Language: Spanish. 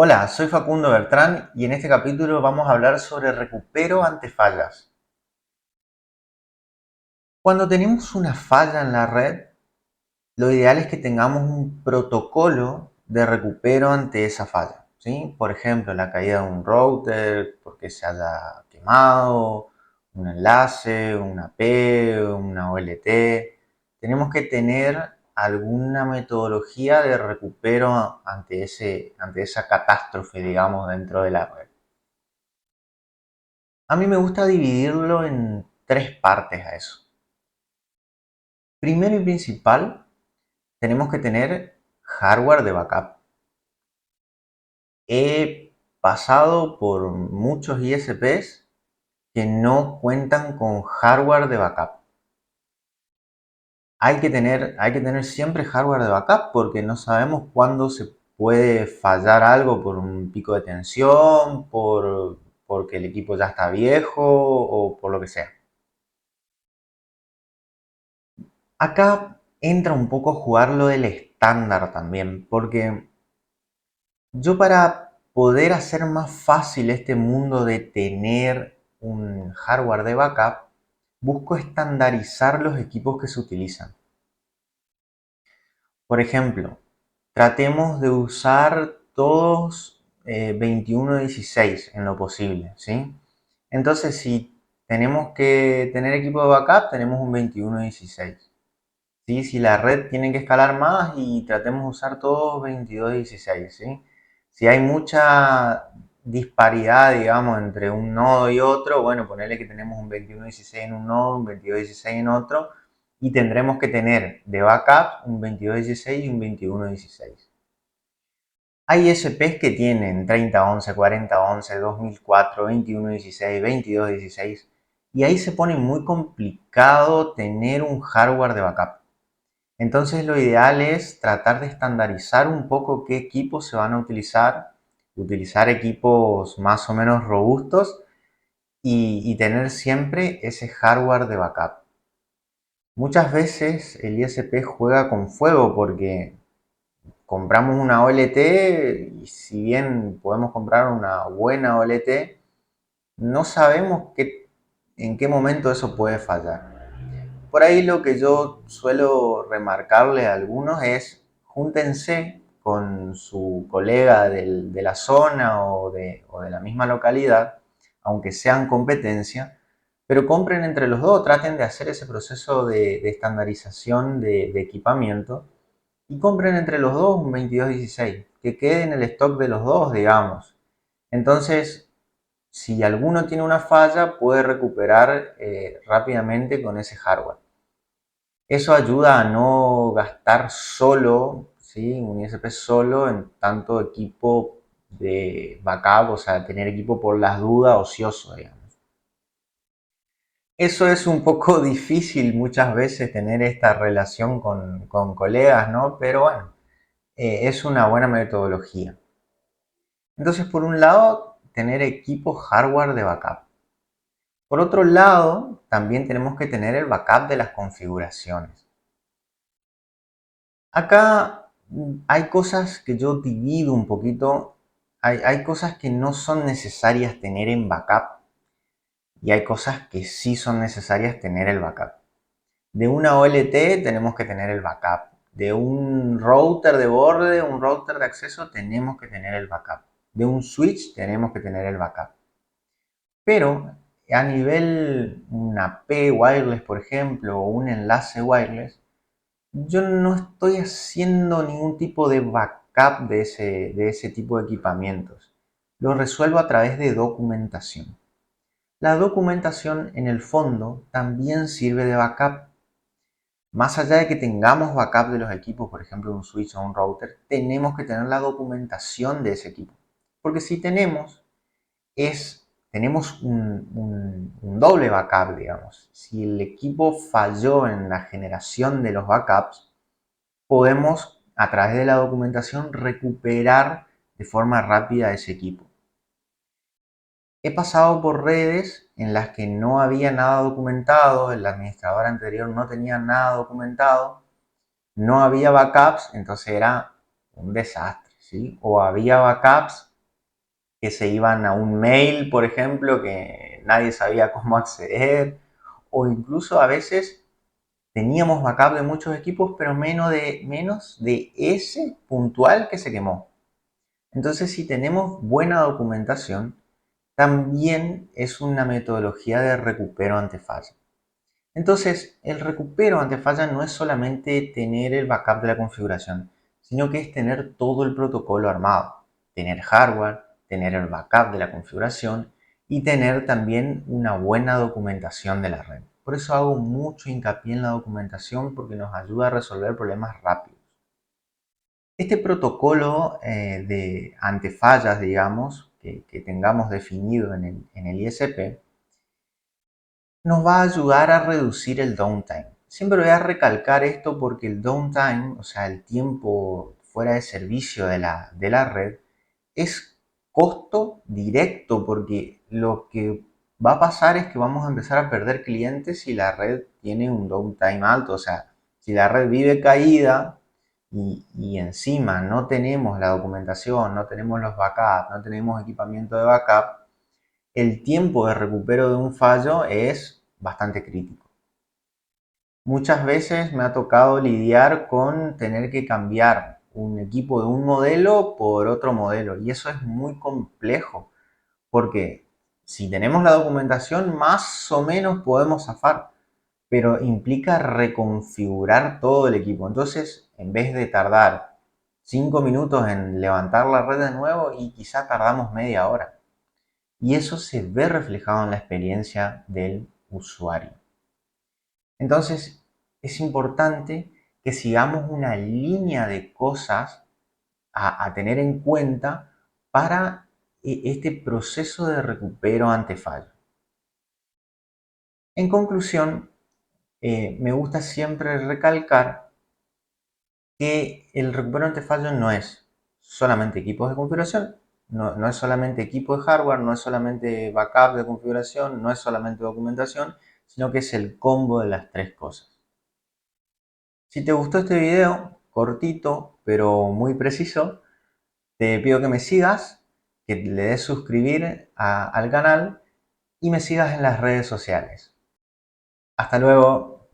Hola, soy Facundo Bertrán y en este capítulo vamos a hablar sobre recupero ante fallas. Cuando tenemos una falla en la red, lo ideal es que tengamos un protocolo de recupero ante esa falla, ¿sí? Por ejemplo, la caída de un router porque se haya quemado, un enlace, una AP, una OLT. Tenemos que tener alguna metodología de recupero ante esa catástrofe, digamos, dentro de la red. A mí me gusta dividirlo en tres partes a eso. Primero y principal, tenemos que tener hardware de backup. He pasado por muchos ISPs que no cuentan con hardware de backup. Hay que tener siempre hardware de backup porque no sabemos cuándo se puede fallar algo por un pico de tensión, porque el equipo ya está viejo o por lo que sea. Acá entra un poco a jugar lo del estándar también, porque yo para poder hacer más fácil este mundo de tener un hardware de backup, busco estandarizar los equipos que se utilizan. Por ejemplo, tratemos de usar todos 2116 en lo posible, ¿sí? Entonces, si tenemos que tener equipo de backup, tenemos un 2116. ¿Sí? Si la red tiene que escalar más y tratemos de usar todos 2216, ¿sí? Si hay mucha disparidad, digamos, entre un nodo y otro, bueno, ponerle que tenemos un 2116 en un nodo, un 2216 en otro, y tendremos que tener de backup un 2216 y un 2116. Hay ISPs que tienen 3011, 4011, 2004, 2116, 2216, y ahí se pone muy complicado tener un hardware de backup. Entonces lo ideal es tratar de estandarizar un poco qué equipos se van a utilizar equipos más o menos robustos y tener siempre ese hardware de backup. Muchas veces el ISP juega con fuego porque compramos una OLT y si bien podemos comprar una buena OLT, no sabemos en qué momento eso puede fallar. Por ahí lo que yo suelo remarcarle a algunos es júntense con su colega de la zona o de la misma localidad, aunque sean competencia, pero compren entre los dos, traten de hacer ese proceso de estandarización de equipamiento y compren entre los dos un 2216, que quede en el stock de los dos, digamos. Entonces, si alguno tiene una falla, puede recuperar rápidamente con ese hardware. Eso ayuda a no gastar solo, ¿sí? Un ISP solo en tanto equipo de backup, o sea, tener equipo por las dudas ocioso, digamos. Eso es un poco difícil muchas veces tener esta relación con colegas, ¿no? Pero bueno, es una buena metodología. Entonces, por un lado, tener equipo hardware de backup. Por otro lado, también tenemos que tener el backup de las configuraciones. Acá hay cosas que yo divido un poquito. Hay cosas que no son necesarias tener en backup y hay cosas que sí son necesarias tener el backup. De una OLT tenemos que tener el backup. De un router de borde, un router de acceso, tenemos que tener el backup. De un switch tenemos que tener el backup. Pero a nivel una P wireless, por ejemplo, o un enlace wireless, yo no estoy haciendo ningún tipo de backup de ese tipo de equipamientos. Lo resuelvo a través de documentación. La documentación en el fondo también sirve de backup. Más allá de que tengamos backup de los equipos, por ejemplo un switch o un router, tenemos que tener la documentación de ese equipo. Porque si tenemos un doble backup, digamos. Si el equipo falló en la generación de los backups, podemos a través de la documentación recuperar de forma rápida ese equipo. He pasado por redes en las que no había nada documentado, el administrador anterior no tenía nada documentado, no había backups, entonces era un desastre, ¿sí? O había backups que se iban a un mail, por ejemplo, que nadie sabía cómo acceder, o incluso a veces teníamos backup de muchos equipos, pero menos de ese puntual que se quemó. Entonces, si tenemos buena documentación, también es una metodología de recupero ante falla. Entonces, el recupero ante falla no es solamente tener el backup de la configuración, sino que es tener todo el protocolo armado, tener hardware, tener el backup de la configuración y tener también una buena documentación de la red. Por eso hago mucho hincapié en la documentación porque nos ayuda a resolver problemas rápidos. Este protocolo de antifallas, digamos, que tengamos definido en el ISP, nos va a ayudar a reducir el downtime. Siempre voy a recalcar esto porque el downtime, o sea, el tiempo fuera de servicio de la red, es costo directo porque lo que va a pasar es que vamos a empezar a perder clientes si la red tiene un downtime alto. O sea, si la red vive caída y encima no tenemos la documentación, no tenemos los backups, no tenemos equipamiento de backup, el tiempo de recupero de un fallo es bastante crítico. Muchas veces me ha tocado lidiar con tener que cambiar un equipo de un modelo por otro modelo y eso es muy complejo porque si tenemos la documentación más o menos podemos zafar, pero implica reconfigurar todo el equipo. Entonces, en vez de tardar 5 minutos en levantar la red de nuevo y quizá tardamos media hora. Y eso se ve reflejado en la experiencia del usuario. Entonces, es importante que sigamos una línea de cosas a tener en cuenta para este proceso de recupero ante fallo. En conclusión, me gusta siempre recalcar que el recupero ante fallo no es solamente equipos de configuración, no es solamente equipo de hardware, no es solamente backup de configuración, no es solamente documentación, sino que es el combo de las tres cosas. Si te gustó este video, cortito pero muy preciso, te pido que me sigas, que le des suscribir al canal y me sigas en las redes sociales. Hasta luego.